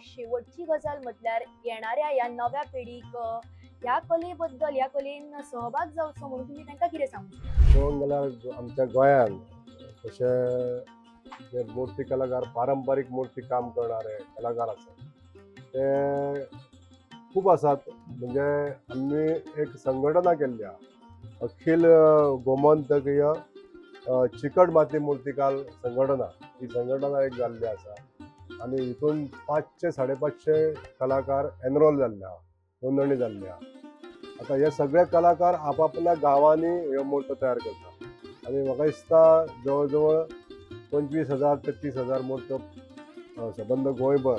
शेवटची गजाल म्हटल्यार येणाऱ्या या नव्या पिढीक ह्या कलेबद्दल ह्या कलेन सहभाग जावचो म्हणून तुम्ही तांकां कितें सांगू? पळोवंक गेल्यार आमच्या गोंयांत तशे जे मूर्ती कलाकार पारंपारीक मूर्ती काम करणारे कलाकार आसात ते खूब आसात. म्हणजे आमी एक संघटना केल्ली आहा, अखिल गोमंतकीय चिकट माती मूर्तिकार संघटना. ही संघटना एक जाल्ली आसा आनी हितून 500 550 कलाकार एनरोल जाल्ले आहा, नोंदणी जाल्ली आहा. आता हे सगळे कलाकार आपापल्या गांवांनी ह्यो मूर्त तयार करतात आनी म्हाका दिसता जवळ जवळ 25,000 ते 30,000 मूर्त्यो सबंद गोंयभर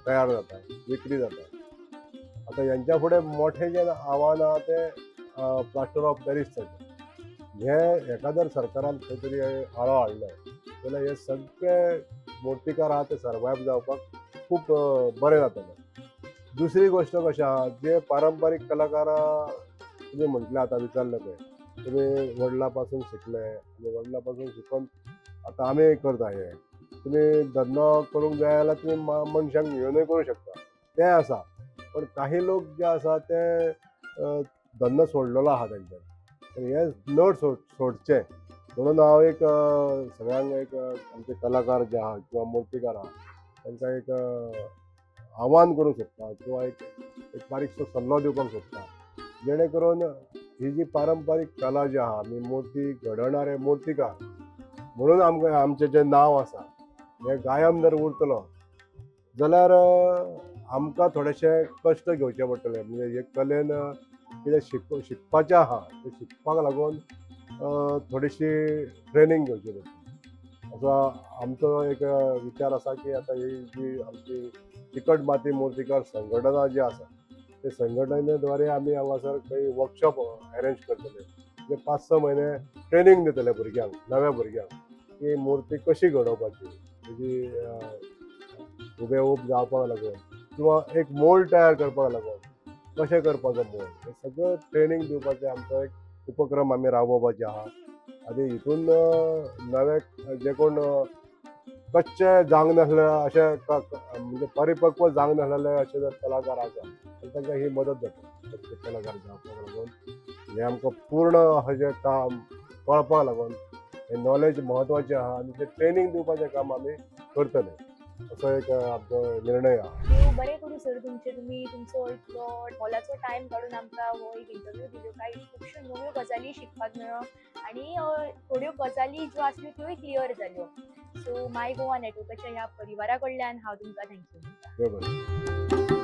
तयार जातात, विक्री जातात. आता यांच्या फुडें मोठे जे आव्हान आहा ते प्लास्टर ऑफ पॅरिसाचें. हेका जर सरकारान खंय तरी आळो हाडलो जाल्यार हे सगळे मूर्तिकार आहा ते सर्वायव जावपाक खूब बरें जातलें. दुसरी गोष्ट कशी आहा, जे पारंपारीक कलाकारां तुमी म्हटलें आतां विचारलें पळय, तुमी वडिलां पासून शिकले आनी वडिलां पासून शिकून आतां आमी करता हे. तुमी धंदो करूंक जाय जाल्यार तुमी मनशांक घेवनूय करूं शकता, तें आसा. पण काही लोक जे आसा ते धंदो सोडलेलो आहा तेंच्यांनी. हे नट सोडचे म्हणून हांव एक सगळ्यांक एक आमचे कलाकार जे आहा किंवा मूर्तिकार आहा तांकां एक आव्हान करूंक सोदता किंवा एक बारीकसो सल्लो दिवपाक सोदता, जेणे करून ही जी पारंपारीक कला जी आहा, आमी मूर्ती घडवणारे मूर्तिकार म्हणून आमचें जें नांव आसा हें कायम जर उरतलो जाल्यार आमकां थोडेशे कश्ट घेवचे पडटले. म्हणजे हे कलेन कितें शिकपाचें आहा तें शिकपाक लागून थोडीशी ट्रेनींग घेवची पडटली असो आमचो एक विचार आसा की आतां ही जी आमची चिकट माती मूर्तिकार संघटना जी आसा ते संघटनेद्वारे आमी हांगासर खंय वर्कशॉप अरेंज करतले, जे 5-6 म्हयने ट्रेनींग दितले भुरग्यांक, नव्या भुरग्यांक की मूर्ती कशी घडोवपाची, तेजी हुबेहूब जावपाक लागून किंवा एक मोल्ड तयार करपाक लागून कशें करपाचो मोल्ड, हे सगळं ट्रेनींग दिवपाचें आमचो एक उपक्रम आमी राबोवपाचे आहा. आनी हितून नवे जे कोण कच्चे जावंक नासले अशे म्हणजे परिपक्व जावंक नासलेले अशे जर कलाकार आसा तांकां ही मदत जाता कच्चे कलाकार जावपाक लागून. हे आमकां पूर्ण अशें काम कळपाक लागून हे नॉलेज म्हत्वाचें आहा आनी ते ट्रेनींग दिवपाचें काम आमी करतले असो एक आमचो निर्णय आहा. देव बरें करूं सर तुमचे. तुमी तुमचो इतलो हॉलाचो टायम काडून आमकां हो एक इंटरव्यू दिलो. काय खुबश्यो नव्यो गजाली शिकपाक मेळ्ळो आनी थोड्यो गजाली ज्यो आसल्यो त्योय क्लियर जाल्यो. सो माय गोवा नेटवर्काच्या ह्या परिवारा कडल्यान हांव तुमकां थँक्यू म्हणटा. देव बरें.